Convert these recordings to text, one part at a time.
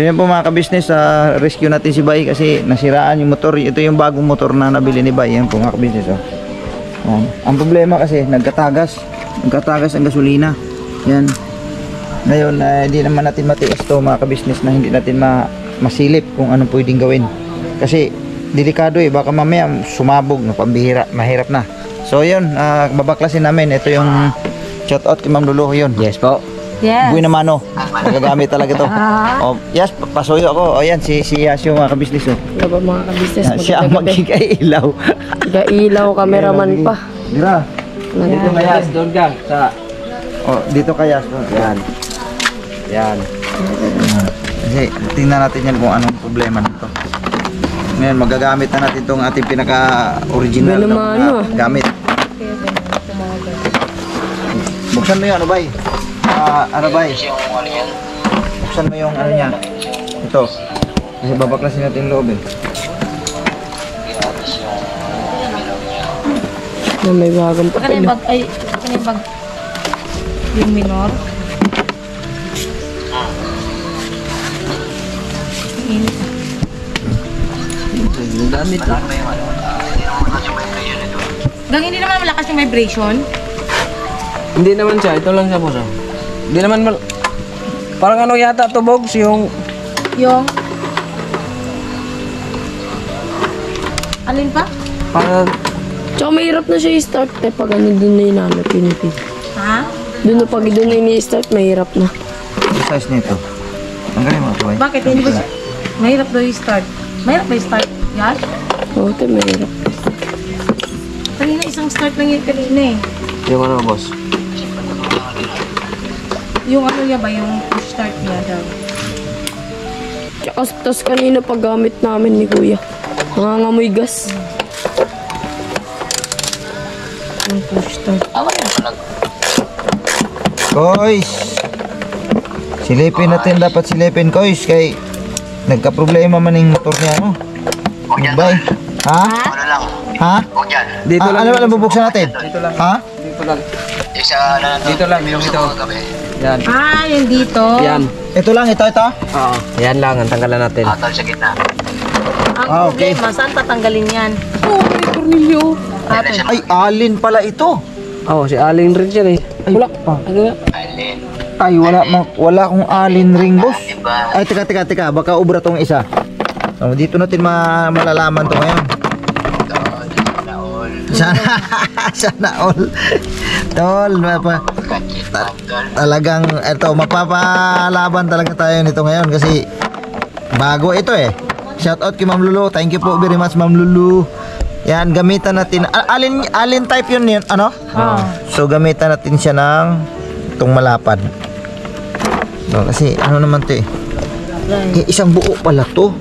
So yan po mga ka-business, rescue natin si Bay kasi nasiraan yung motor. Ito yung bagong motor na nabili ni Bay. Yan po mga ka-business. Ang problema kasi nagkatagas ang gasolina. Yan. Ngayon hindi naman natin matiis to mga ka-business na hindi natin masilip kung anong pwedeng gawin. Kasi delikado baka mamaya sumabog na pambihira, mahirap na. So yun, babaklasin namin. Ito yung shout out kay Ma'am Lulu yun. Yes po. Yes. Buhay naman magagamit talaga ito. Yes, pasuyo ako. Yan si Yasio mga ka-business. Diba mga ka-business? Siya ang mag-ilaw. Ilaw, cameraman pa. Dira. Dito kaya, doon gang. Dito kaya. Yan. Kasi tingnan natin yan kung anong problema nito. Ngayon magagamit na natin itong ating pinaka-original na gamit. Buksan mo yung ano ba? Buksan mo yung ano niya. Ito. Kasi babaklasin natin yung loob May bagong papel. Kanibag yung minor. Init na. Damit na. Gang hindi naman malakas yung vibration. Hindi naman siya, ito lang siya po siya. Hindi naman parang ano yata to Bogs, yung alin pa? parang Tsaka mahirap na siya i-start pag ano doon na inanap yun. Ha? Doon na ini-start, mahirap na. Yung size nito. Tanggalin mo ito ba? Bakit? Hindi ba mahirap daw i-start? Mahirap ba i-start? Yan? Oo, ito mahirap. Kanina isang start lang yun kanina yung ano boss. Yung ano niya ba? Yung push start niya daw. Tsaka tas kanina paggamit namin ni Kuya. Nangangamoy gas. Yung push start. Koys! Silipin natin, dapat silipin Koys kay nagka-problema man yung motor niya ano? Bye. Ha? Ano lang? Ha? Huwag yan. Dito lang. Ano ba bubuksan natin? Dito lang. Ha? Dito lang. Isa na Dito lang, yung ito. Yan. Yung dito. Yan. Ito lang, ito. Oo. Yan lang, ang tanggalan natin. Atal sa gitna. Ang okay. problema, saan tatanggalin yan? Cornelio. Ay, alin pala ito. Oo, si Aling rin siya Ay, wala. pa. Ano? Alin. Ay, wala akong alin ring boss. Diba? Ay, teka, baka ubra tong isa. Dito natin malalaman to ngayon. Sana all. Tol, talagang ito, mapapalaban talaga tayo nito ngayon kasi bago ito Shout out kay Ma'am Lulu. Thank you po very much Ma'am Lulu. Yan, gamitan natin. Alin type yun ano? So gamitan natin siya ng itong malapad. No, kasi ano naman to isang buo pala to.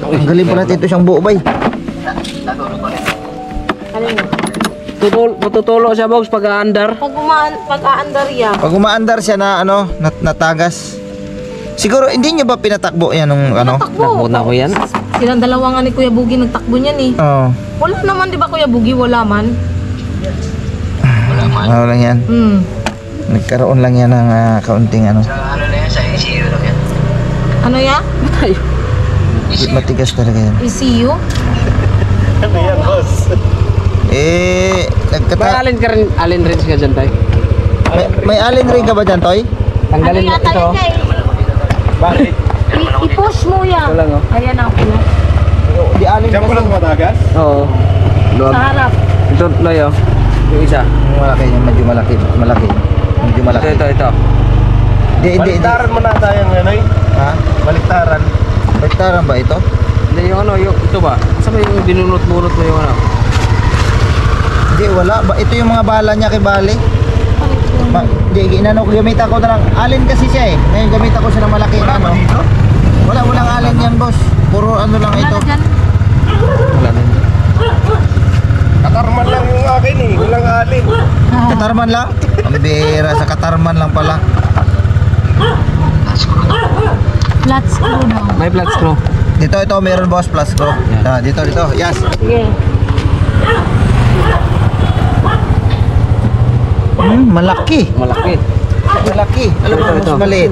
Ang galing pala ito isang buo bay. Alin mo? Matutulo siya Bogs pag aandar. Pag-aandar yan. Pag umaandar siya na natagas. Siguro hindi niyo ba pinatakbo yan nung ano? Takbo. Na ko yan. Silang dalawa nga ni Kuya Bugi nagtakbo niyan Oo. Wala naman, di ba Kuya Bugi? Wala man. Ano lang yan. Nagkaroon lang yan ng kaunting ano. Sa ano na yan? Sa ECU lang yan. Ano yan? Matigas talaga yan. ECU? Ano yan, boss? May alin rin ka dyan, Tay? May alin ring ka ba dyan, Toy? Tanggalin mo ito. Bakit? I-push mo yan. Ito lang, oh. Ayan ang puno. Di alin Diyan ko lang tumatagas? Oo. Sa harap. Ito, Loyo. Yung isa. Malaki yan, medyo malaki. Medyo malaki. Ito. Hindi. Baliktaran mo na tayong ano Ha? Baliktaran. Baliktaran ba ito? Hindi, yung ano, ito ba? Saan ba yung binunot-bunot mo yung ano? Hindi, wala. Ito yung mga bala niya kay Bali. Hindi, ginano ko. Gamit ako na lang. Alin kasi siya Ngayon gamit ako siya ng malaki na ano. Walang alin yan, boss. Puro ano lang ito. Wala na. Katarman lang yung akin Walang alin. Katarman lang? Ang bira, sa katarman lang pala. Flat screw daw. May flat screw. Dito, meron boss, plus screw. Dito. Yes. Sige. Malaki. Malaki. Malaki. Alam mo, mas maliit.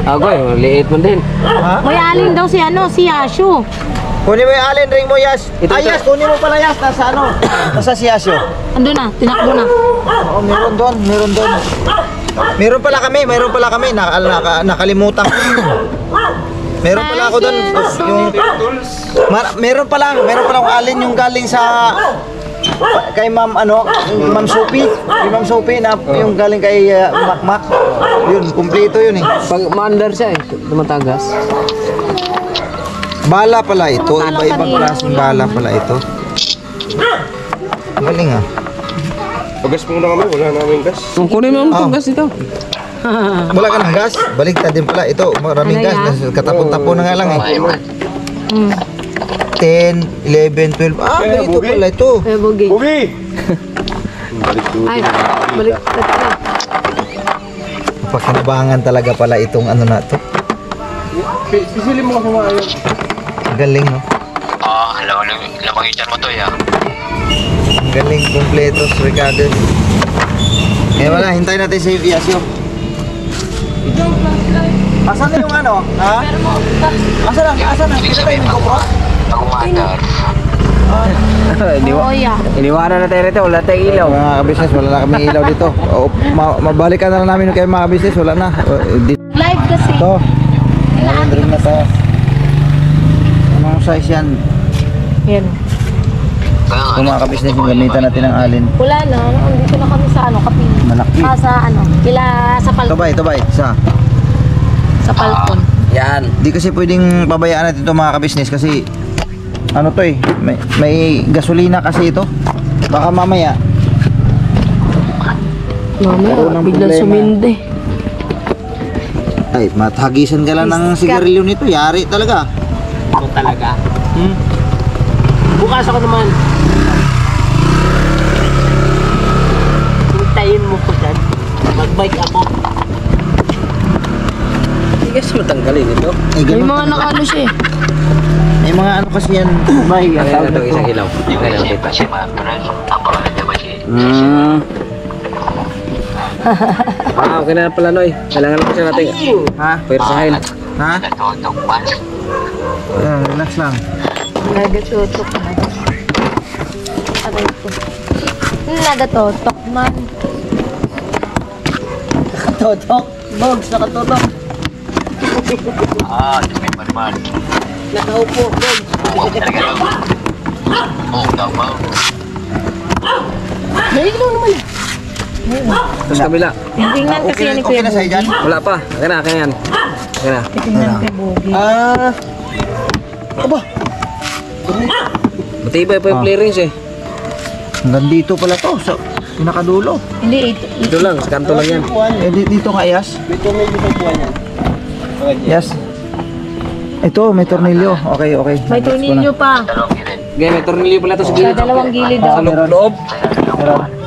Agoy, liit mo din. Ha? May alin daw si Yashu. Kunin mo yung allen ring mo, Yas. Ito, Ay, ito. Yas, kunin mo pala, Yas. Nasa ano? Nasa si Yasyo. Ando na, tinakbo na. Oo, meron doon. Meron pala kami. Nakalimutan ko. Meron pala ako doon. Yung meron pala akong allen yung galing sa kay Ma'am Ma'am Sophie. Kay Ma'am Sophie na yung galing kay Makmak. Yun, kumpleto yun eh. Pag maandar siya eh, tumatagas. Bala pala ito, iba-ibang klaseng bala pala ito. Galing ah. Pagas muna kami, wala namin gas. Kung kunin mo ang gas ito. Wala ka ng gas, baliktad din pala ito. Maraming gas, katapon-tapon na nga lang eh. 10, 11, 12. Ah, ganito pala ito. Ay, bugi. Bugi! Balik doon. Ay, balik. Pakinabangan talaga pala itong ano na to. Pisili mo kasi maayon. Galing no. Lamangitan mo to ya. Galing, kompletos, Ricardo. Eh wala, hintayin natin si Yasyo. Asan na yung ano? Ha? Asan na? Kita tayo yung GoPro? Ako maandar. Iniwanan na tayo rito, wala tayong ilaw. Mga kabisnes, wala na kami ilaw dito. Mabalikan na lang namin kayo mga kabisnes, wala na. Live kasi. Ito. Ayan, ring na to. Anong size yan? Yan. Kung mga kabisnes, yung gamitan natin ng alin. Wala na, andito na kami sa Kapili. Malaki. Sa sa Palpon. Ito ba, isa. Sa Palpon. Yan. Di kasi pwedeng pabayaan natin ito mga kabisnes kasi ano to eh, may gasolina kasi ito. Baka mamaya Mamaya, biglang sumindi. ay mathagisan ka lang ng sigarilyo nito, yari talaga. Ito talaga. Bukas ako naman. Hintayin mo ko dyan. Mag-bike ako. Hindi kasi matanggalin ito. Ay, May ganun mga talaga. nakano siya eh. May mga ano kasi yan, bay. Ayan ito, isang ilaw. Kasi maandar. Apa aja masih. Okay na pala Noy. Kailangan lang siya natin. Ha? Pwersahin. Ha? Natutok mas. Ayan, relax lang. Nagatutok na. Aray ko. Nagatutok man. Nakatutok. Bogs, nakatutok. Ah, demi man. Nakaupo, Bogs. Talaga lang. Oh, enggak mau. Nailaw naman. Tapos kabila. Tingnan kasi yan ni Okay Kuya na sa'yo dyan? Wala pa. Akin na, akin yan. Akin na. Tingnan kay Bogi. Ah. Matibay pa yung clearance eh. Hanggang dito pala to, sa pinakadulo. Hindi, ito. Ito lang, sa kanto lang yan. Eh, dito nga, Yas. Yes. Ito, may tornilyo. Okay. May tornilyo pa. Okay, may tornilyo pala ito sa Sa gilid. dalawang gilid Sa daw. loob.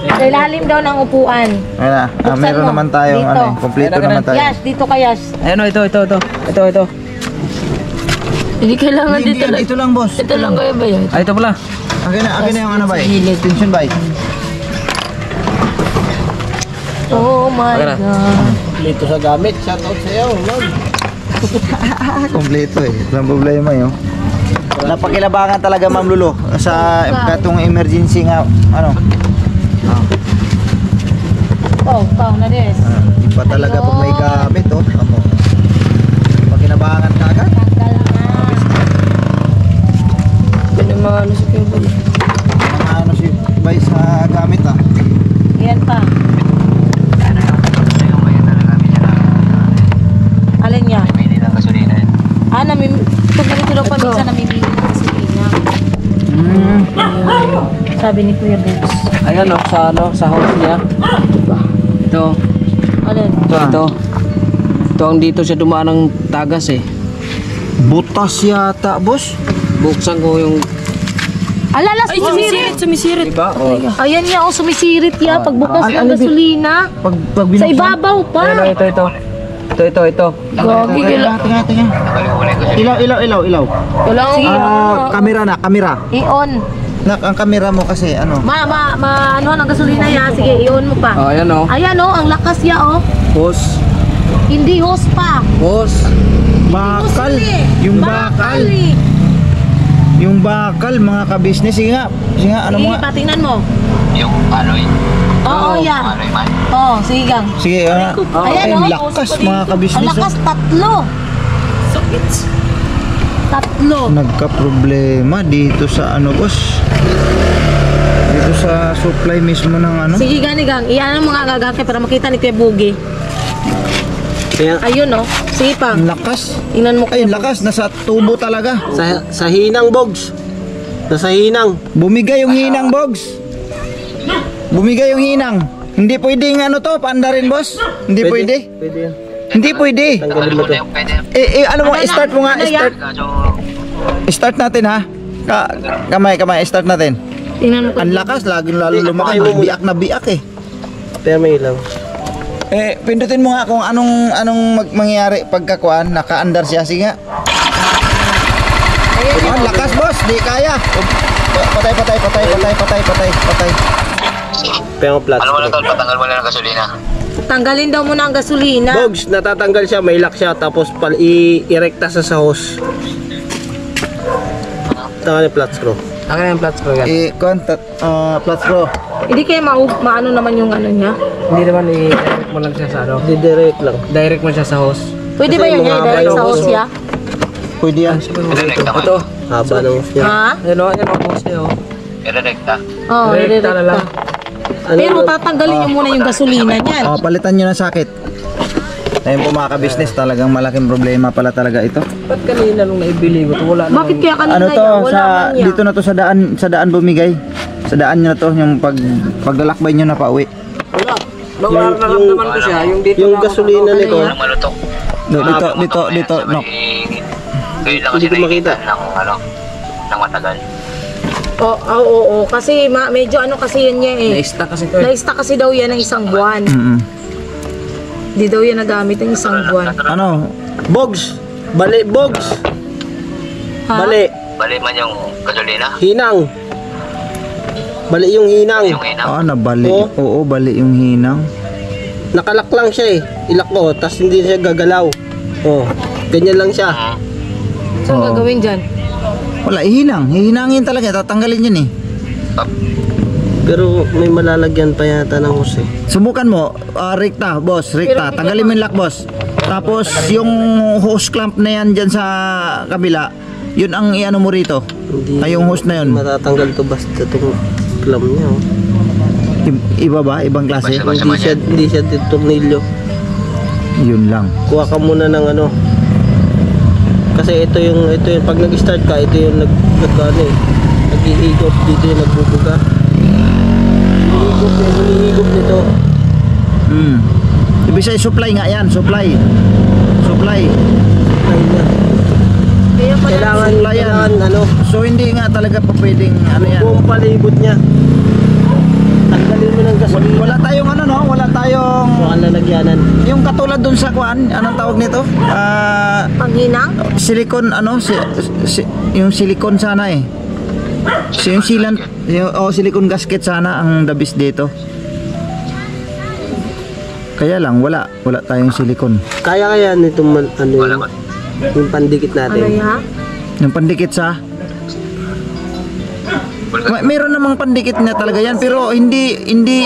Sa ilalim daw ng upuan. Ayan na. Buksan Meron mo. naman tayong Dito. ano, kompleto Ayan na, naman tayo. Yas, dito ka Yas. Ayan o, ito. Hindi kailangan Hindi, dito lang. ito lang, boss. Ito lang kayo ba yan? Ay, ito pala. Akin na yung ano ba? Tension ba? Oh my Akin na. God. Dito sa gamit. Shoutout sa'yo. Kompleto eh. Walang problema yun. Napakilabangan talaga, Ma'am Lulu, sa katong emergency nga, ano. Pau na des. Iba talaga pag may gamit, oh. Ako. Pakinabangan ka agad. Tanggal na. Ano mga ano sa kayo ba yan? Mga ano si Bay sa gamit, ah. Yan pa. Alin niya? Pili ng gasolina. Pag ganito daw pa minsan namimili ng gasolina. Sabi ni Kuya Bebs. Ayan o, sa house niya. Ito. Alin? Ito. Ito ang dito siya dumaan ng tagas eh. Butas yata, boss. Buksan ko yung... Alala, Ay, sumisirit. Diba? O. Ayan niya, sumisirit ya. Pagbukas ng gasolina. Pag Sa binuksan. ibabaw pa. Ayan o, ito. Gagi, Tingnan. Ilaw. kailangan. Sige, Kamera na, kamera. i-on. Ang camera mo kasi ano. Ano ang gasolina ya? Sige, i-on mo pa. Oh, ayan oh. Ayan oh, ang lakas ya oh. Hose. Hindi hose pa. Hose. Bakal. Yung bakal. eh. Yung bakal mga ka-business. Sige nga, ano mo Sige, nga. patingnan mo. Yung alloy. Oo, yan. Alloy man. Oo, sige gang. Sige, ay, oh, lakas mga Ang ka-business. lakas, tatlo. Tatlo. Nagka-problema dito sa ano, boss. Dito sa supply mismo ng ano. Sige gani gang, iyan ang mga gagawin para makita ni Kuya Bugi. Ayun oh, sige pa. Ang lakas. Tingnan mo. Ay, lakas. Nasa tubo talaga. Sa hinang, Bogs. Nasa hinang. Bumigay yung hinang, Bogs. Bumigay yung hinang. Hindi pwedeng ano to, paanda rin, boss. Hindi pwede. Pwede yan. Hindi pwede. Tanggalin mo to. Pwede. Ano mo, start mo nga, Ano yan? start. Kaso, Start natin ha. Kamay, start natin. Tingnan mo. Ang lakas, lalo lumakas. Biak na biak eh. Pero may ilaw. Pindutin mo nga kung anong mangyayari pagkakuan, naka-andar siya. Sige nga. Ang lakas, boss. Di kaya. Patay. Pero flat. ano mo na tol, patanggal mo na ng gasolina. Tanggalin daw muna ang gasolina. Bogs, natatanggal siya, may lock siya, tapos i-erecta sa hose. Tanga yung flat screw. Tanga yung flat screw yan. Plus pro. Hindi kaya maano naman yung ano niya. Hindi naman i-direct mo lang siya sa ano. Hindi direct lang. Direct mo siya sa hose. Pwede ba yan mga direct sa hose hose ya? Pwede yan. Direct naman. Ito, haba ng hose niya. Ha? Yan o, yan o, hose niya o. Direkta. Oo, Direkta na lang. Pero tatanggalin niyo muna yung gasolina niyan. Palitan nyo ng sakit. Ayun po mga ka-business, talagang malaking problema pala talaga ito. Ba't kanina nung naibili ko, wala na. Bakit kaya kanina Ano to, yan? Wala man yan. dito na to sa daan bumigay. Sa daan nyo na to, yung paglalakbay nyo na pauwi. Wala. Naramdaman ko siya, yung dito Yung na ako gasolina nito. Walang malutok. Dito, no. Ngayon lang kasi Hindi ko makita. nakikita ng matagal. Oo, kasi medyo ano kasi yan niya eh. Na-stuck kasi ito. Na-stuck kasi daw yan ng isang buwan. Hindi daw yan nagamit ng isang buwan. Ano? Bogs. Bali, Bogs. Ha? Bali. Bali man yung gasolina. Hinang. Bali yung hinang. Yung inang. Nabali. Oo. Oo, bali yung hinang. Nakalak lang siya eh. Ilak ko, tas hindi siya gagalaw. Oh, ganyan lang siya. So, Oo. gagawin dyan? Wala, hihinangin talaga. Tatanggalin yun eh. Pero may malalagyan pa yata ng hose eh. Subukan mo, rekta, boss, rekta. Tanggalin mo yung lock, boss. Tapos, yung hose clamp na yan dyan sa kabila, yun ang iano mo rito. Hindi Ay, yung hose na yun. matatanggal to basta itong clamp niya. Oh. Iba ba? Ibang klase? Basta- Hindi siya tornilyo. Yun lang. Kuha ka muna ng ano. Kasi ito yung pag nag-start ka, ito yung nag-ano eh. Nag-iigop dito yung nagbubuga. Hinihigop nito. Ibig sabihin, supply nga yan. Supply. Ay na. Kaya pala, Kailangan ano, So, hindi nga talaga pa pwedeng ano yan. buong palibot niya. Tanggalin mo ng gasolina. Wala tayong ano, no? Wala tayong... Mukhang lalagyanan. Yung katulad dun sa kuan, anong tawag nito? panghinang? Silicone, yung silicone sana eh. Yung sealant, silicone gasket sana ang dabis dito. Kaya lang, wala tayong silicone. Kaya nitong ano Wala yung, man. yung pandikit Ano natin. ya? Yung pandikit sa... Mayroon namang pandikit na talaga yan, pero hindi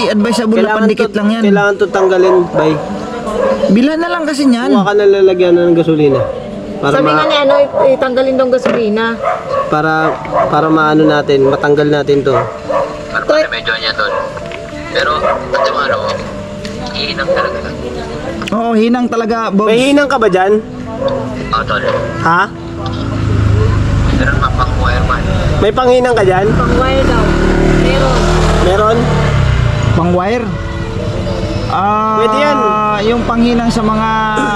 advisable na pandikit lang yan. Kailangan to tanggalin, bay. Bilhan na lang kasi niyan. Kuha ka na lalagyan ng gasolina. Para Sabi nga niya, itanggalin daw gasolina. para maano natin, matanggal natin to. Ano pa medyo niya doon. Pero, at yung ano, iinang talaga. Oo, hinang talaga, Bob. May hinang ka ba dyan? Tol. Ha? Pero mapang wireman. May panghinang ka dyan? Pang-wire daw. Meron. Meron? Pang wire? Pwede yan. Yung panghinang sa mga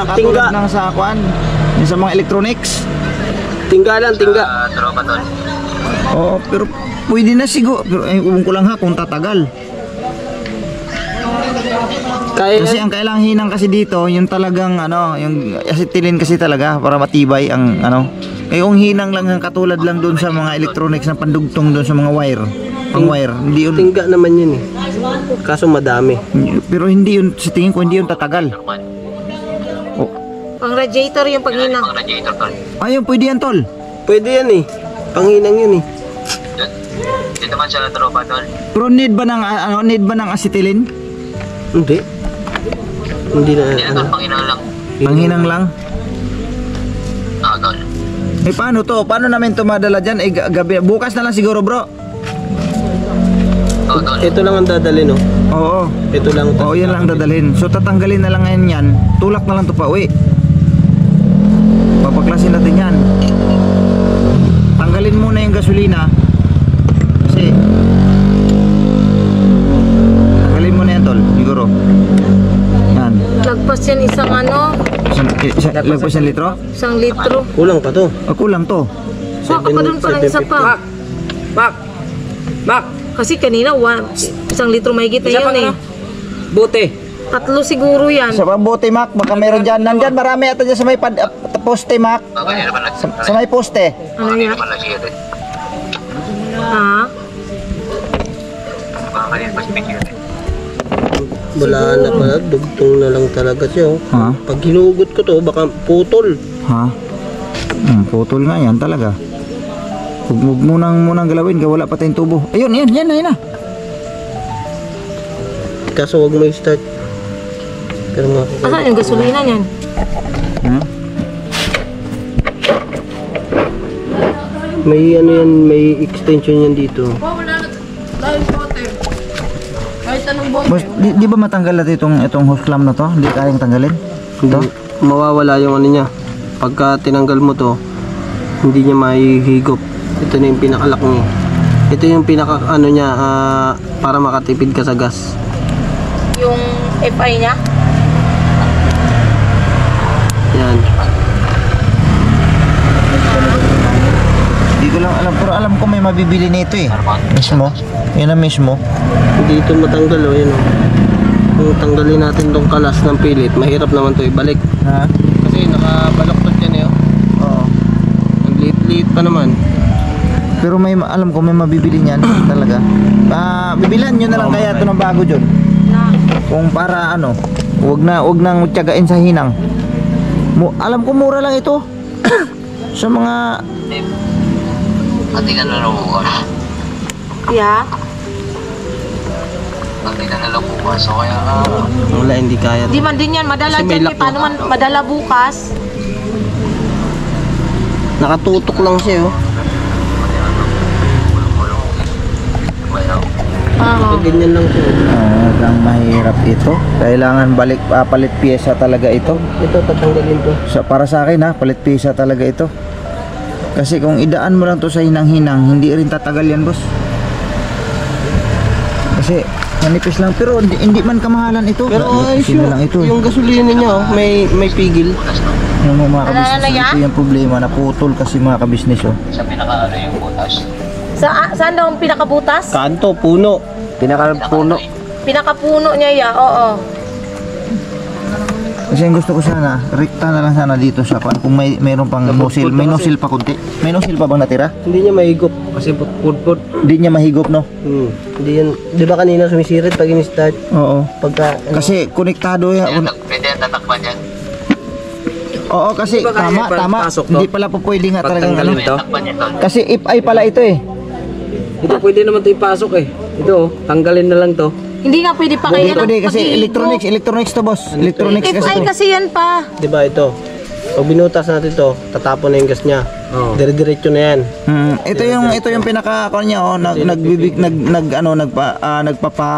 katulad ng sa kuan, yung sa mga electronics. Tingga lang, tingga. Tropa tol. Oo, pero pwede na siguro. Pero ewan ko lang ha kung tatagal. Kaya Kasi ang kailangang hinang kasi dito, yung talagang yung acetylene kasi talaga para matibay ang Eh, yung hinang lang ang katulad lang doon sa mga electronics na pandugtong doon sa mga wire. Pang wire. Hindi yun. Tingga naman yun eh. Kaso madami. Pero hindi yun, sa tingin ko, hindi yun tatagal. Oh. Pang radiator yung paghina. Pang radiator tol. Ayun, pwede yan, tol. Pwede yan eh. Panghinang yun eh. Dito man siya na tropa tol. Pero need ba ng acetylene? Hindi. Hindi na. Hindi na tol, panginang lang. Panghinang lang. Tol. Eh, paano to? Paano namin to madala dyan? Eh, gabi, bukas na lang siguro, bro. Tol. Ito lang ang dadalhin, no? Oo. Ito lang. Oo, yan lang dadalhin. So, tatanggalin na lang ngayon yan. Tulak na lang to pa uwi. Papaklasin natin yan. Tanggalin muna yung gasolina. Kasi tanggalin muna yan, tol. Siguro. Yan. Lagpas yan isang Lagpas yung litro? 1 litro. Kulang pa to. Kulang to. Baka pa doon parang isa pa. Mak! Kasi kanina 1 litro mahigit na Isa pa yun eh. Buti. 3 siguro yan. Sa pambote, Mac, baka meron dyan. Nandyan, marami ata dyan sa may poste, Mac. Bakit naman lang. Sa may poste. Ano Bakit yan? naman lang siya rin. Ha? Baka kanina pa siya rin. Wala na pala. Dugtong na lang talaga siya, oh. Ha? Pag hinugot ko to, baka putol. Ha? Putol nga yan talaga. Huwag munang galawin, wala pa tayong tubo. Ayun, yan na. Kaso wag mo i-start. Pero mga Asan yung gasolina niyan? may ano yan, may extension yan dito. Boss, di ba matanggal natin itong hose clamp na to? Hindi kayang tanggalin? Ito? Mawawala yung ano niya. Pagka tinanggal mo to, hindi niya mahihigop. Ito na yung pinakalak niya. Ito yung pinaka ano niya, para makatipid ka sa gas. Yung FI niya? Yan. Hindi ko lang alam, pero alam ko may mabibili nito eh. Mismo? Yan ang mismo. Hindi ito matanggal, oh, yun, oh. Kung tanggalin natin tong kalas ng pilit, mahirap naman to ibalik. Ha? Kasi nakabaloktot yan eh, oh. Oo. Ang liit-liit pa naman. Pero alam ko may mabibili niyan talaga. Bibilan nyo na lang kaya ito ng bago dyan. Kung para ano, wag nang tiyagain sa hinang. Alam ko mura lang ito. Sa mga Pati ka na lang bukas. Yeah. Pati ka na lang bukas. So kaya Wala, hindi kaya. Di man din yan madala Kasi may dyan. lock, Paano man madala bukas? Nakatutok lang siya, oh. Oo. Ganyan lang siya. lang mahirap ito. Kailangan palit pyesa talaga ito. Ito, tatanggalin to. Para sa akin ha, palit pyesa talaga ito. Kasi kung idaan mo lang to sa hinang-hinang, hindi rin tatagal yan, boss. Kasi manipis lang, pero hindi man kamahalan ito. Pero Manipis na lang ito. yung gasolina niya, oh, may pigil. Yung mga kabisnes, ito yung problema, naputol kasi mga kabisnes. Oh. sa pinaka yung butas. Saan daw ang pinakabutas? Kanto, puno. Pinakapuno. Pinakapuno niya ya, oo. Kasi ang gusto ko sana, rekta na lang sana dito sa kung mayroon pang nozzle. May nozzle pa kunti. May nozzle pa bang natira? Hindi niya mahigop. Kasi put. Hindi niya mahigop, no? Hindi yan. Di ba kanina sumisirit pag in-start? Oo. Pagka, Kasi konektado yan. Pwede yan tatakpan yan. Oo, kasi Hindi ba kaya tama. pasok to? Hindi pala po pwede nga talagang ano. Pagtanggalin to? Takpan yan tol. Kasi if ay pala ito eh. Ito pwede naman ito ipasok eh. Ito, oh, tanggalin na lang to. Hindi nga pwede pa Hindi kayo. pwede kasi electronics to, boss. Electronics kasi FI to. kasi yan pa. di ba ito? Pag binutas natin to, tatapon na yung gas niya. Oo. Dire-diretso na yan. Ito yung pinaka niya oh, nagpapa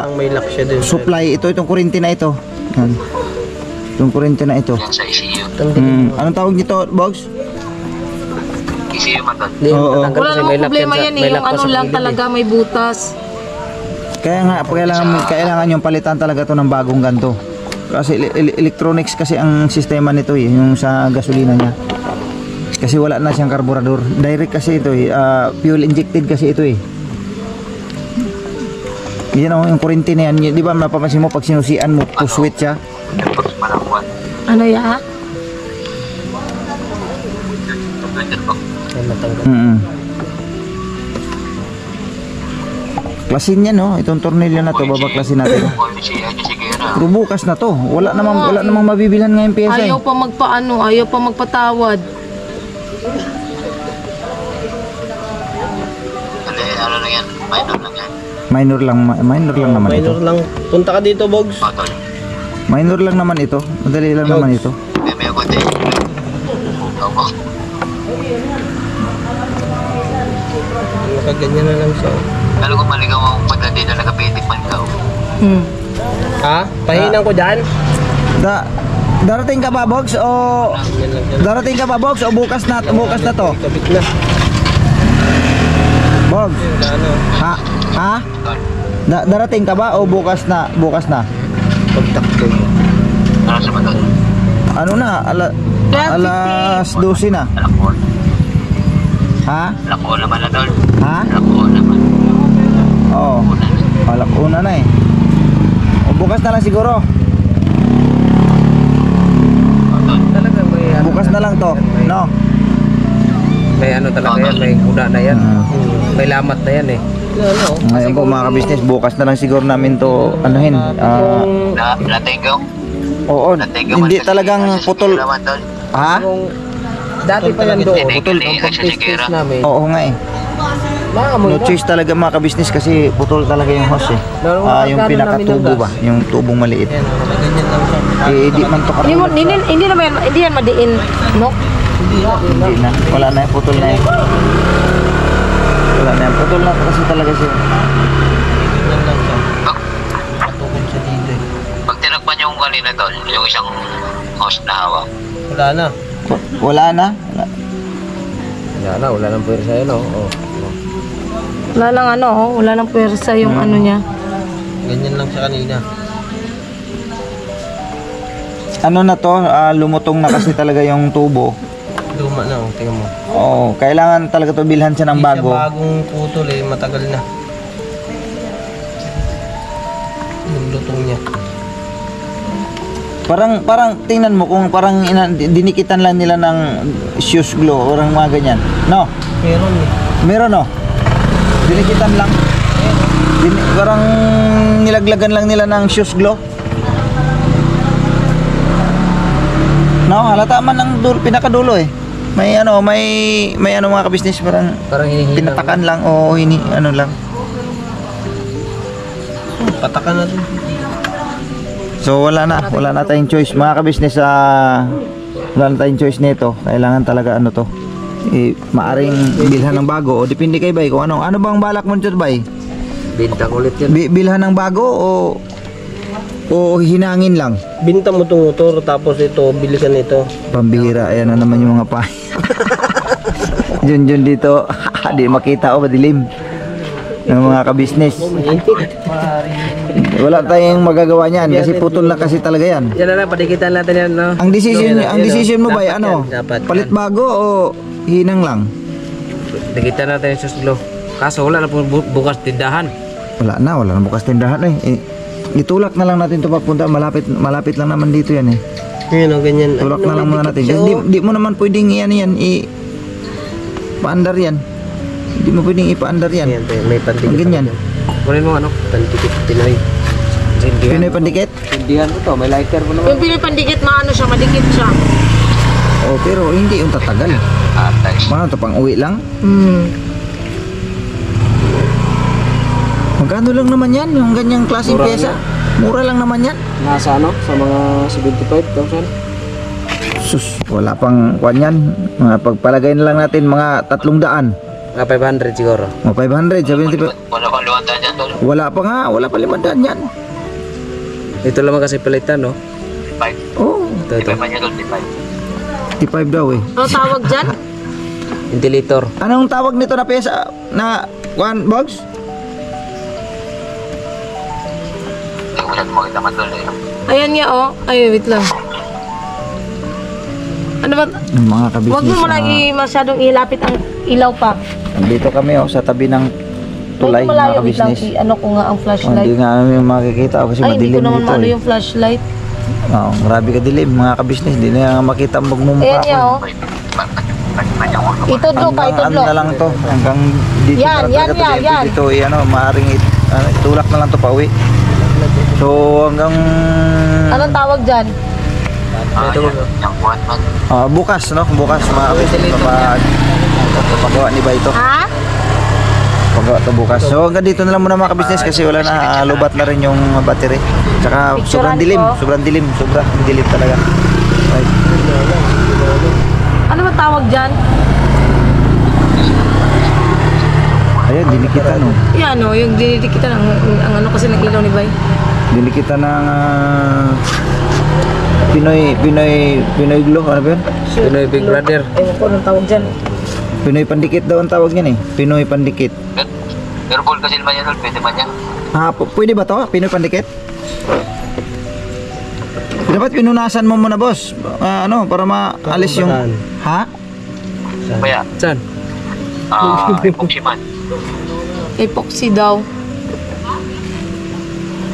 Ang may lock siya din. supply itong kuryente na ito. Yan. Itong kuryente na ito. Yan sa ECU. Anong tawag nito, box? ECU man tol. Hindi, Oo. tatanggal Wala kasi namang may lock problema sa- yan may eh. Yung lock pa ano sa lang gilid talaga may butas. Kaya nga kailangan yung palitan talaga to ng bagong ganto. Kasi electronics kasi ang sistema nito eh, yung sa gasolina niya. Kasi wala na siyang karburador. Direct kasi ito eh, fuel injected kasi ito eh. Yan oh, yung kuryente na yan. Di ba mapapansin mo pag sinusian mo, push-switch siya. Pag malakuan. Ano ya? natin po. Ay, matanggal. Klasin yan, no? Itong tornilyo na to, babaklasin natin. Si Gera. Pero bukas na to. Wala namang mabibilhan ngayong pyesa eh. Ayaw pa magpaano, ayaw pa magpatawad. Kasi ano lang yan, minor lang yan. Minor lang naman ito. Minor lang. Punta ka dito, Bogs. Patol. Minor lang naman ito. Madali lang naman ito. May konti. Opo. Nakaganyan na lang siya. Alam ko maligaw ang punta dito, nakapitik man ka. Ha? Pahinan ko dyan? Darating ka ba, Bogs? O Yan lang dyan. darating ka ba, Bogs? O bukas na to? Kabit na. Bogs? Wala na. Ha? Darating ka ba o bukas na? Pagtakbo. Ano sa matol? Ano na? Alas 12 na. Alakon. Ha? Alakon naman na tol. Ha? Alakon naman. Oo. Una na eh. O bukas na lang siguro. Talaga may ano, Bukas na lang to. No? may ano talaga yan, may kuda na yan. May lamat na yan eh. Ngayon po mga ka-business, bukas na lang siguro namin to anuhin. Natinggaw? Oo, hindi talagang putol. Naman tol. Ha? Kung dati pa yan doon, Putol. ang pag-test namin, Oo nga eh. maamoy No na. choice talaga mga ka-business kasi putol talaga yung hose eh. Yung Magkano pinakatubo namin ng ba? Yung tubong maliit. Yan, nakaganyan lang siya. Eh, di man to katulad sa... Hindi yan madiin, no? Hindi na. Wala na yung putol na yun. Wala na yung putol na kasi talaga siya. Ganyan lang siya. Tukod siya dito eh. Pag tinagpan yung kanina tol, yung isang host na hawak. Wala na. Wala na. Wala nang pwersa yun oh. Wala lang ano, wala lang pwersa yung ano niya. Ganyan lang siya kanina. Ano na to? Lumutong na kasi talaga yung tubo. Luma na, tingnan mo. Oo, kailangan talaga to bilhan siya ng Hindi bago. siya bagong putol eh, matagal na. Yung lutong niya. Parang tingnan mo kung parang dinikitan lang nila ng shoes glue o mga ganyan. No? Meron eh. Meron no? Dinikitan lang. Parang nilaglagan lang nila ng shoes glue. No, halata man ang pinakadulo eh. May ano mga ka-business parang Parang hinihinang. pinatakan lang o ano lang. Patakan na rin. So wala na tayong choice mga ka-business. Wala na tayong choice nito. Kailangan talaga ano to. Maaring bilhan ng bago o depende kay Bay kung ano bang balak mo dyan Bay? Bintang ulit yan. Bilhan ng bago o hinangin lang? Binta mo itong motor, tapos ito, bilisan ito. Pambihira, ayan na naman yung mga pahay. Yun dito, di makita o madilim ng mga ka-business. Wala tayong magagawa niyan kasi putol na kasi talaga yan. Yan na lang, padikitan natin yan, no? Ang decision mo ba Dapat ano? yan, dapat yan. Palit bago o hinang lang? Padikitan natin yung suslo. Kaso wala na po bukas tindahan. Wala na bukas tindahan eh. Itulak na lang natin to papunta, malapit lang naman dito yan eh. Ayan o, ganyan. Tulak na lang muna natin. Kasi di mo naman pwedeng paandar yan. Hindi mo pwedeng ipaandar yan. Ayan, may pandikit. Ang ganyan. Kunin mo ano? Pandikit, Pinoy. Pinoy pandikit? Tindihan mo to, may lighter mo naman. Yung pinipandikit, maano siya, madikit siya. Oh, pero hindi yung tatagal. Ano to, pang uwi lang? Magkano lang naman yan, yung ganyang klaseng Mura pyesa? Mura lang naman yan. Nasa ano? Sa mga 75,000. Sus, wala pang kwan yan. Mga pagpalagay na lang natin mga 300. Mga 500 siguro. O 500, 75. Wala pang luwantan dyan tol. Wala pa nga, wala pa 500 yan. Ito lang kasi palitan, no? 5. Oh, Ito. Man niya tol, 5. 55 daw eh. Ano tawag dyan? Ventilator. Anong tawag nito na pyesa na kwan, Bogs? Hindi ko lang makita man tol eh. Ayan nga, oh. Ay, wait lang. Ano ba? Yung mga kabisnes. Huwag mo lagi masyadong ilapit ang ilaw pa. Dito kami sa tabi ng tulay, Huwag mo mga malayo, wait lang. kabisnes. Ano ko nga ang Oh, flashlight. hindi nga kami makikita kasi Ay, hindi madilim ko naman dito maano eh. yung flashlight. Grabe ka dilim mga kabisnes. Hindi na nga makita ang magmumukha Ayan nga, ko. oh. Man yung ulo. Itudlo pa, Hanggang ano itudlo. na lang to. Hanggang dito Yan, na yan, talaga to. yan, yan. Dito, ano, maaaring itulak na lang to pa uwi. So, hanggang Anong tawag dyan? Yung buwan man. bukas, no? Bukas, mapagawa ni Bay to. Ha? Pagawa to bukas. So, hanggang dito na lang muna mga ka-business kasi wala na, lubat na rin yung battery. Tsaka sobrang dilim, sobrang dilim talaga. Right. Ano ba tawag dyan? Ayun, dinikitan, no? Yan o, yung dinidikitan ang ano kasi ng ilaw ni Bay. Dinikitan ng Pinoy Glow, ano ba yun? Pinoy Big Brother. Ewan ko anong tawag dyan. Pinoy Pandikit daw ang tawag niyan eh. Pinoy Pandikit. Pero Paul kasi naman yan, pwede man yan. Pwede ba to? Pinoy Pandikit? Dapat pinunasan mo muna, boss. Ano, para maalis yung... Ha? Kaya, Saan? epoxy man. Epoxy daw.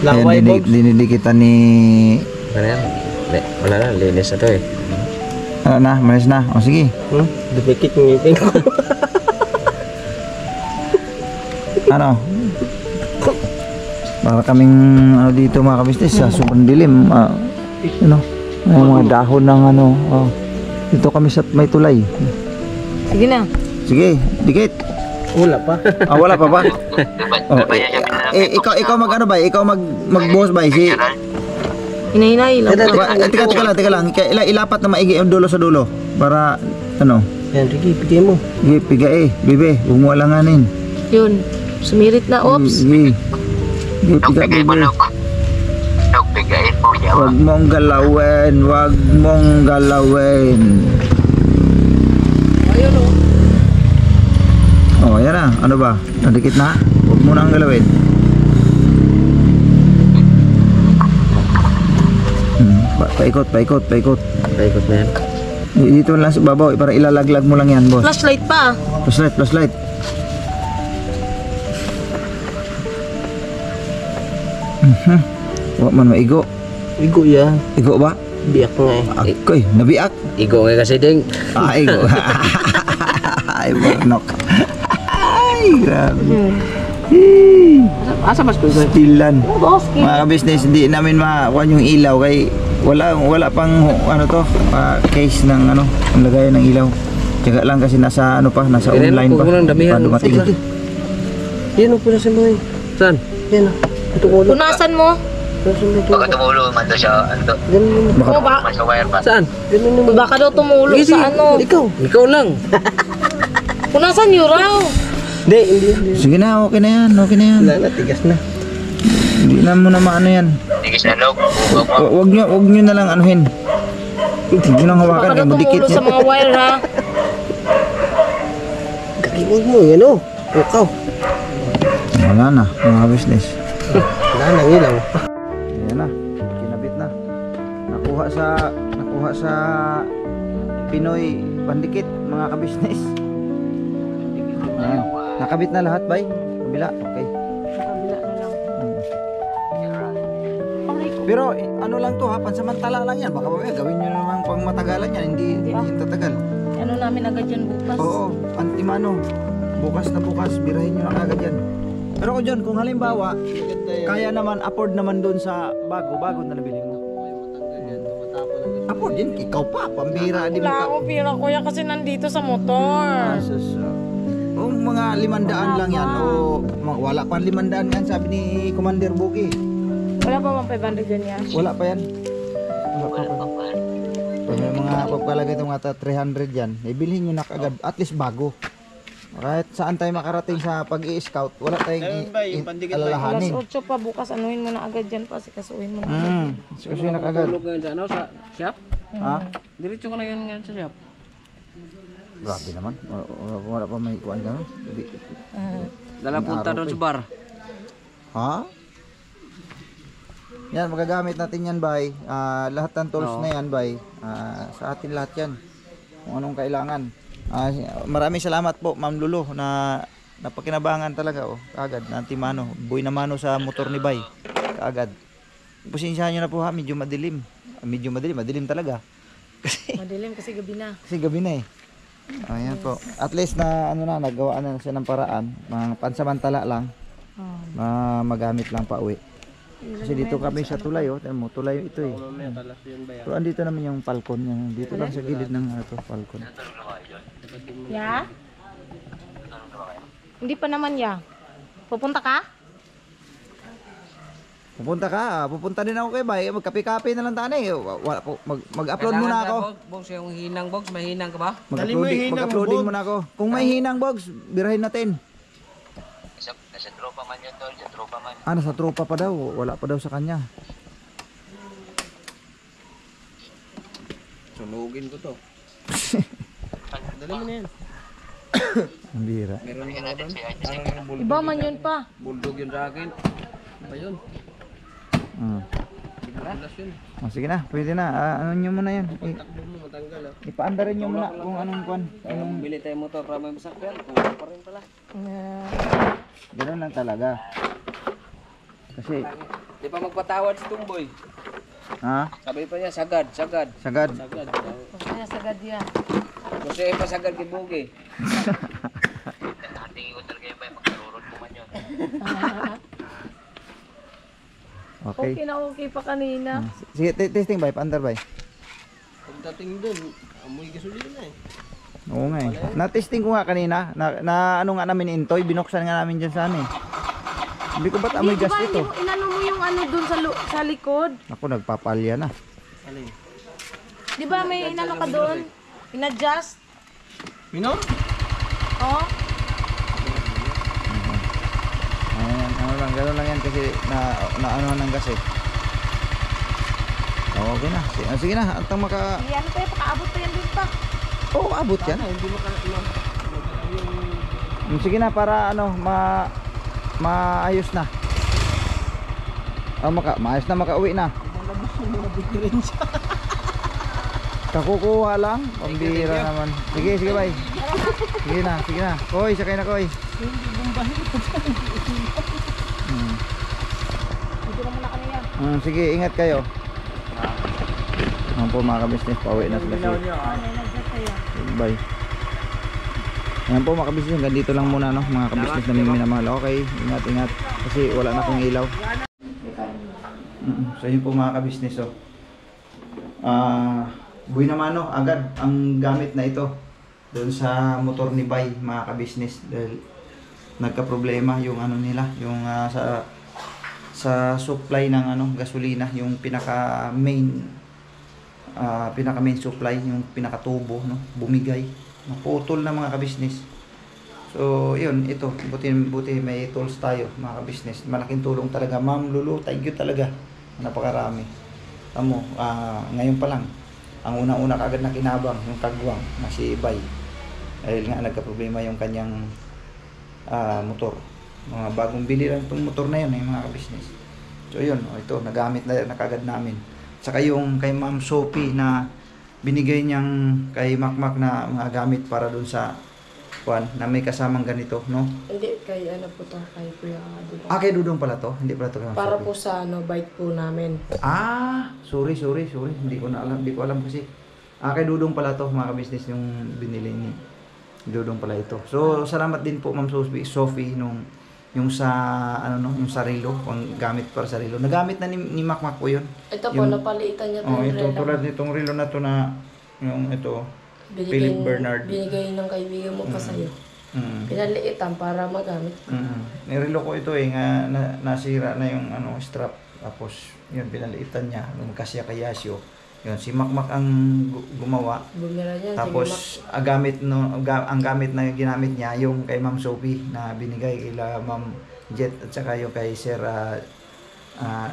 Laway, Ayan, Bogs. dinidikitan ni... Ano yan? Wala na, linis na to eh. Ano na, malis na. O sige. Dumikit yung ngipin ko. Ano? Para kaming dito mga kabisnes, sobrang dilim. Ano? May mga dahon ng ano. Dito kami sa may tulay. Sige na. Sige, dikit. Wala pa. Wala pa ba? Oh, Diba siya pinanapit? ikaw mag ano ba? Ikaw mag-boss ba? Si Hinahinay lang. Teka lang. Ilapat na maigi yung dulo sa dulo para ano? Yan, Ricky, bigay mo. Sige, piga bibe, huwag mo alanganin. Yun. Sumirit na, oops. Sige. Sige, piga Nagbigay mo bibe. nagbigayin mo siya. Huwag mong galawin, huwag mong galawin. Ayun o. Oh, yan na. Ano ba? Nadikit na? Huwag mo nang galawin. Paikot. Paikot na yan. Dito lang sa babaw, para ilalaglag mo lang yan, boss. Flashlight pa. Flashlight. Huwag man maigo. Igo yan. Igo ba? Biyak nga eh. Akoy, nabiak. Igo nga kasi ding. Igo. Ay, bernok. Ay, grabe. Asa mas ko? Stilan. Mga ka-business, hindi namin makuha yung ilaw kay wala pang ano to, case ng ano, ang lagayan ng ilaw. Tiyaga lang kasi nasa ano pa, nasa Kailan online mo, pa. huwag mo nang damihan. Pa dumating. Yan ang punasan mo eh. Saan? Yan ah. Ito ulo. Punasan mo. Punasan mo ito. Baka tumulo man doon siya, ano, Ganun mo. Ano ba? man sa wire pa. Saan? Ganun mo. Baka daw tumulo Easy. sa ano. Ikaw. Ikaw lang. Punasan nyo raw. Hindi. Sige na, okay na yan. Wala na, tigas na. Hindi na mo na maano yan. Tigis na log, bubag mo. Wag nyo na lang anuhin. Huwag nyo nang hawakan, Baka kaya daw madikit tumulo sa yan. mga wire ha. Kakibog mo, yan o. Ukaw. Wala na, mga business. Wala na, ilaw. Ayan na, kinabit na. Nakuha sa Pinoy Pandikit, mga ka-business. Ayan. Nakabit na lahat, bay? Kabila, okay. Pero ano lang to ha, pansamantala lang yan. Baka mamaya gawin nyo naman pang matagalan yan, hindi yung tatagal. Ano namin agad yan bukas. Oo, antimano. Bukas na bukas, birahin nyo na agad yan. Pero kung John, kung halimbawa, kaya naman, afford naman doon sa bago na nabili mo. Afford yan, ikaw pa, pambira. Di mo Wala ka... akong pira kuya kasi nandito sa motor. O mga 500 lang yan, o wala pa 500 yan, sabi ni Commander Buki. Wala pa bang 500 dyan yan? Wala pa yan. Wala pa. Pag may mga pagkalagay itong ata 300 yan, ibilhin nyo na kagad, at least bago. Kahit saan tayo makarating sa pag-i-scout, wala tayong Alas alalahanin. 8 pa bukas, anuhin mo na agad dyan pa, sikasuhin mo na. Kasi na kagad. Tulog nga dyan, ano, sa shop? Ha? Diretso ko na yun nga sa shop. Grabe naman. Wala pa may kuwan gano'n. Dala punta doon sa bar. Ha? Yan, magagamit natin yan, bay. Lahat ng tools na yan, bay. Sa atin lahat yan. Kung anong kailangan. Maraming salamat po, Ma'am Lulu, na napakinabangan talaga. Kaagad, na antimano. Buhay na mano sa motor ni bay. Kaagad. Pasensyahan nyo na po ha, medyo madilim. Madilim talaga. Madilim kasi gabi na. Kasi gabi na eh. Ayan po. At least na ano na nagawa na siya ng paraan, mga pansamantala lang. Na magamit lang pa uwi. Kasi dito kami sa tulay oh, tingnan mo, tulay ito eh. Pero andito naman yung falcon niya, dito lang sa gilid ng falcon. Ya? Hindi pa naman ya. Pupunta ka? Pupunta din ako kay Bay, magkape-kape na lang tanay. Mag-upload muna ako. Bogs, yung hinang bogs, may hinang ka ba? Mag-uploading muna ako. Kung may hinang bogs, birahin natin. Nasa tropa man yun, tol. Sa tropa man. Nasa tropa pa daw, wala pa daw sa kanya. Sunugin ko to. Dali mo na yan. Ang bira. Meron Bigyan mo natin doon. si Ate Sing. Parang bulldog. Iba man yun pa. Bulldog yun sa akin. Ano ba yun? Biglas yun. Sige na, pwede na. Ano nyo muna yan? Takbo mo, matanggal ah. Ipaanda rin nyo muna kung anong kwan. Kaya bumili tayo motor para may masakyan. Kuha pa rin pala. Ganun lang talaga. Kasi, Di pa magpatawad si Tumboy. Sabi pa niya, sagad. sagad. Sagad. Kaya sagad yan. Kasi pa sagad kay Bugi. Hatingin ko talaga yun, Bay. Magkarurot ko man yun. Okay. Okay na okay pa kanina. Sige, testing bay, paandar bay. Pagdating dun, amoy gasolina eh. Oo nga eh. Na-testing ko nga kanina, na ano nga namin intoy, binuksan nga namin dyan sa ano eh. Hindi ko ba't amoy Hindi, gas diba, ito? inano mo yung ano dun sa likod? Ako nagpapalya na. Alin? Di ba may inano ka doon? In-adjust? Minom? Oh? Ayan, ano lang, gano'n lang yan kasi na ano ng gas eh. Okay na. Sige na, antang maka... Yan pa pakaabot pa yan dun pa. Oo, abot yan. Hindi mo Sige na, para ano, maayos na. Maayos na, makauwi na. Kakukuha lang. Pambira naman. Sige bay. Sige na. Koy, sakay na koy. Dito na muna kami yan. Sige, ingat kayo. Ano po mga ka-business, pauwi na sila. In-adjust tayo. Bye. Ayan po mga ka-business, hanggang dito lang muna no, mga ka-business na may minamahal. Okay, ingat. Kasi wala na akong ilaw. So yun po mga ka-business oh. Buhay naman no, agad ang gamit na ito doon sa motor ni Bay mga ka-business dahil nagka-problema yung ano nila, yung sa supply ng ano gasolina, yung pinaka main supply, yung pinaka tubo no, bumigay, naputol na mga ka-business. So yun, ito buti may tools tayo mga ka-business. Malaking tulong talaga Ma'am Lulu, thank you talaga, napakarami. Tamo, ngayon pa lang ang una-una kaagad na kinabang yung kagwang na si Bay dahil nga nagka-problema yung kanyang motor. Mga bagong bili lang itong motor na yun mga ka-business. So yun, ito nagamit na kaagad namin. Saka yung kay Ma'am Sophie na binigay niyang kay Makmak na mga gamit para dun sa kwan na may kasamang ganito, no? Hindi, kay ano po to, kay Kuya Dudong. Kay Dudong pala to? Hindi pala to kay Ma'am Para Sophie. po sa ano, bike po namin. Sorry. Hindi ko alam kasi. Kay Dudong pala to, mga ka-business, yung binili ni Dudong pala ito. So, salamat din po Ma'am Sophie nung yung sa ano no, yung sarilo, pang gamit para sa relo. Nagamit na ni Makmak po 'yun. Ito po, napalitan niya po Ito tulad nitong relo na to na yung ito Philip Bernard. Binigay ng kaibigan mo pa sa'yo. Pinaliitan para magamit. Nirelo ko ito nga nasira na yung ano strap. Tapos yun pinaliitan niya nung kasya kay Yasio. Yun si Makmak ang gumawa. Bumira niya. Tapos ang gamit na ginamit niya yung kay Ma'am Sophie na binigay kay Ma'am Jet at saka yung kay Sir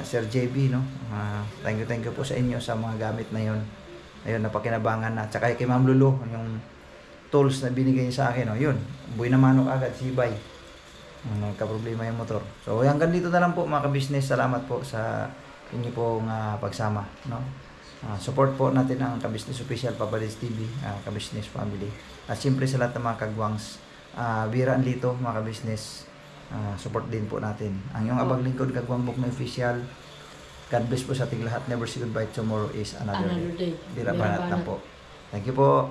JB no. Thank you po sa inyo sa mga gamit na yun. Ayun, napakinabangan na. Tsaka kay Ma'am Lulu, yung tools na binigay niya sa akin, yun. Buhay na manok agad, si Bay. Nagka-problema yung motor. So, hanggang dito na lang po mga ka-business. Salamat po sa inyo pong pagsama. No? Support po natin ang Ka-Business Official Papadis TV, Ka-Business Family. At siyempre sa lahat ng mga kagwangs, Biraan Lito, mga ka-business, support din po natin. Ang yung abang lingkod, Kagwang Book na Official. God bless po sa ating lahat. Never say goodbye. Tomorrow is another day. Dila banat na po. Thank you po.